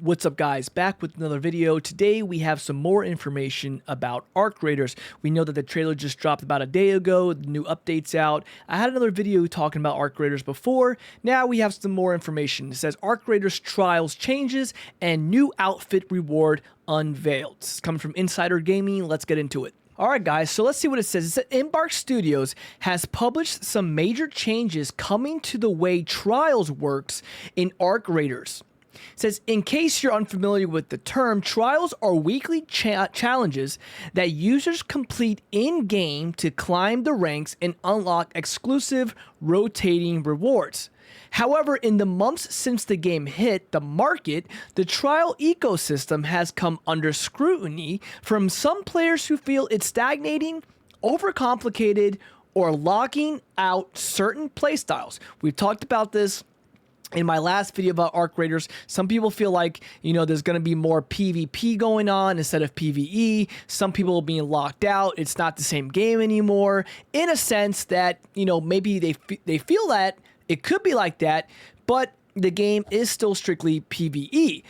What's up, guys? Back with another video. Today we have some more information about Arc Raiders. We know that the trailer just dropped about a day ago, the new updates out. I had another video talking about Arc Raiders before. Now we have some more information. It says Arc Raiders Trials changes and new outfit reward unveiled. This is coming from Insider Gaming. Let's get into it. Alright guys, so let's see what it says. It says Embark Studios has published some major changes coming to the way Trials works in Arc Raiders. It says, in case you're unfamiliar with the term, Trials are weekly challenges that users complete in-game to climb the ranks and unlock exclusive rotating rewards. However, in the months since the game hit the market, the trial ecosystem has come under scrutiny from some players who feel it's stagnating, overcomplicated, or locking out certain playstyles. We've talked about this in my last video about Arc Raiders. Some people feel like, there's going to be more PvP going on instead of PvE. Some people are being locked out. It's not the same game anymore. In a sense that, maybe they feel that it could be like that, but the game is still strictly PvE.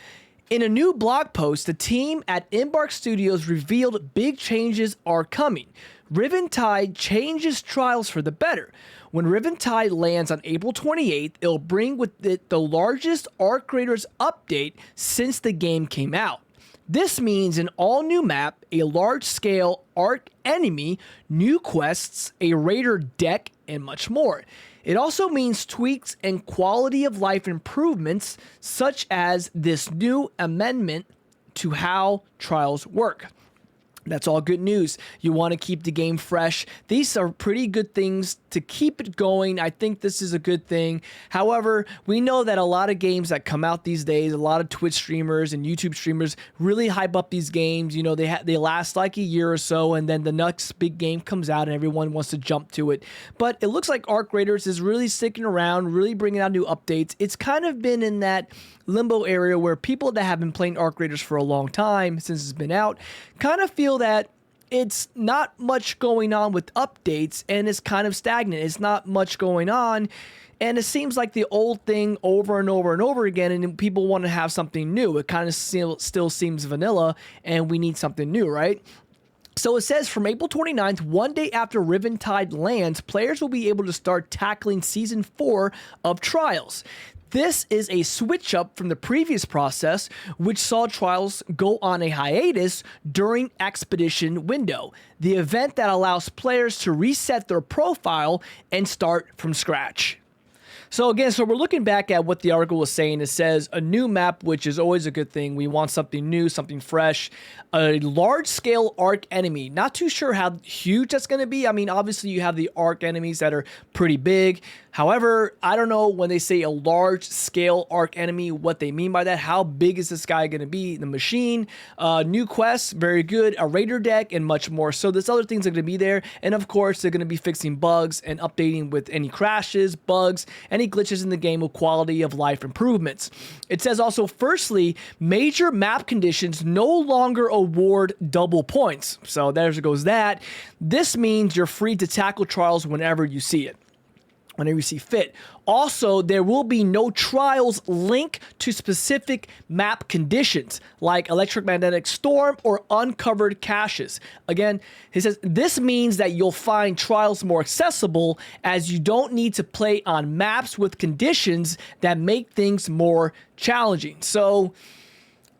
In a new blog post, the team at Embark Studios revealed big changes are coming. Riventide changes Trials for the better. When Riventide lands on April 28th, it'll bring with it the largest Arc Raiders update since the game came out. This means an all-new map, a large-scale Arc enemy, new quests, a Raider deck, and much more. It also means tweaks and quality of life improvements, such as this new amendment to how Trials work. That's all good news. You want to keep the game fresh. These are pretty good things to keep it going. I think this is a good thing. However, we know that a lot of games that come out these days, a lot of Twitch streamers and YouTube streamers really hype up these games. They last like a year or so, and then the next big game comes out and everyone wants to jump to it. But it looks like Arc Raiders is really sticking around, really bringing out new updates. It's kind of been in that limbo area where people that have been playing Arc Raiders for a long time, since it's been out, kind of feel that it's not much going on with updates and it's kind of stagnant. It's not much going on, and it seems like the old thing over and over and over again, and people want to have something new. It kind of still seems vanilla, and we need something new, right? So it says from April 29th, one day after Riventide lands, players will be able to start tackling Season 4 of Trials. This is a switch up from the previous process, which saw Trials go on a hiatus during Expedition window, the event that allows players to reset their profile and start from scratch. So again, we're looking back at what the article was saying. It says a new map, which is always a good thing. We want something new, something fresh. A large-scale Arc enemy. Not too sure how huge that's going to be. I mean, obviously you have the Arc enemies that are pretty big. However, I don't know when they say a large-scale Arc enemy, what they mean by that. How big is this guy going to be? The machine, new quests, very good, a Raider deck, and much more. So there's other things that are going to be there. And of course, they're going to be fixing bugs and updating with any crashes, bugs, any glitches in the game with quality of life improvements. It says also, firstly, major map conditions no longer award double points. So there goes that. This means you're free to tackle Trials whenever you see it, whenever you see fit. Also, there will be no Trials link to specific map conditions like electromagnetic storm or uncovered caches. Again, he says this means that you'll find Trials more accessible, as you don't need to play on maps with conditions that make things more challenging. So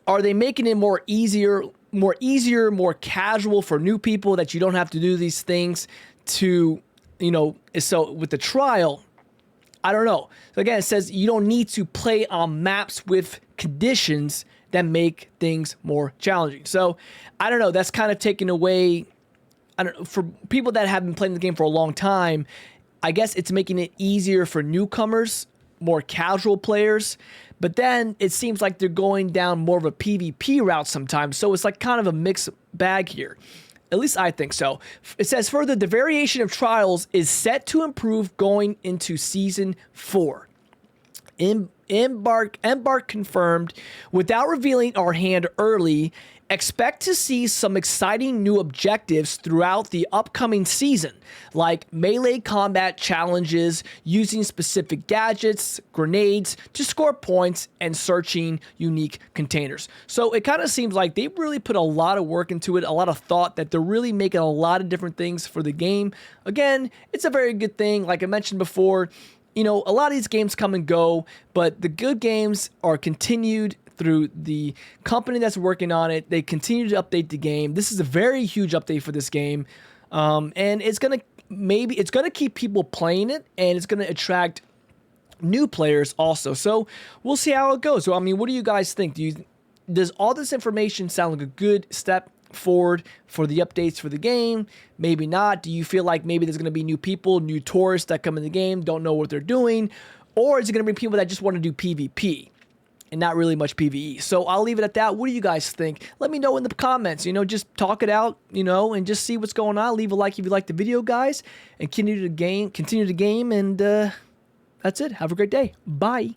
are they making it more easier, more casual for new people, that you don't have to do these things to, so with the trial, I don't know. So again, it says you don't need to play on maps with conditions that make things more challenging. So I don't know. That's kind of taken away. I don't know, for people that have been playing the game for a long time. I guess it's making it easier for newcomers, more casual players. But then it seems like they're going down more of a PvP route sometimes. So it's like kind of a mixed bag here. At least I think so. It says further, the variation of Trials is set to improve going into Season 4. Embark confirmed. Without revealing our hand early, expect to see some exciting new objectives throughout the upcoming season, like melee combat challenges, using specific gadgets, grenades to score points, and searching unique containers. So it kind of seems like they really put a lot of work into it, a lot of thought, that they're really making a lot of different things for the game. Again, it's a very good thing. Like I mentioned before, you know, a lot of these games come and go, but the good games are continued through the company that's working on it. They continue to update the game. This is a very huge update for this game. And it's going to keep people playing it, and it's going to attract new players also. So we'll see how it goes. So, I mean, what do you guys think? Does all this information sound like a good step forward for the updates for the game? Maybe not. Do you feel like maybe there's going to be new people, new tourists that come in the game, don't know what they're doing? Or is it going to be people that just want to do PvP and not really much PvE? So I'll leave it at that. What do you guys think? Let me know in the comments. You know, just talk it out, you know, and just see what's going on. Leave a like if you like the video, guys, and continue the game, and that's it. Have a great day. Bye.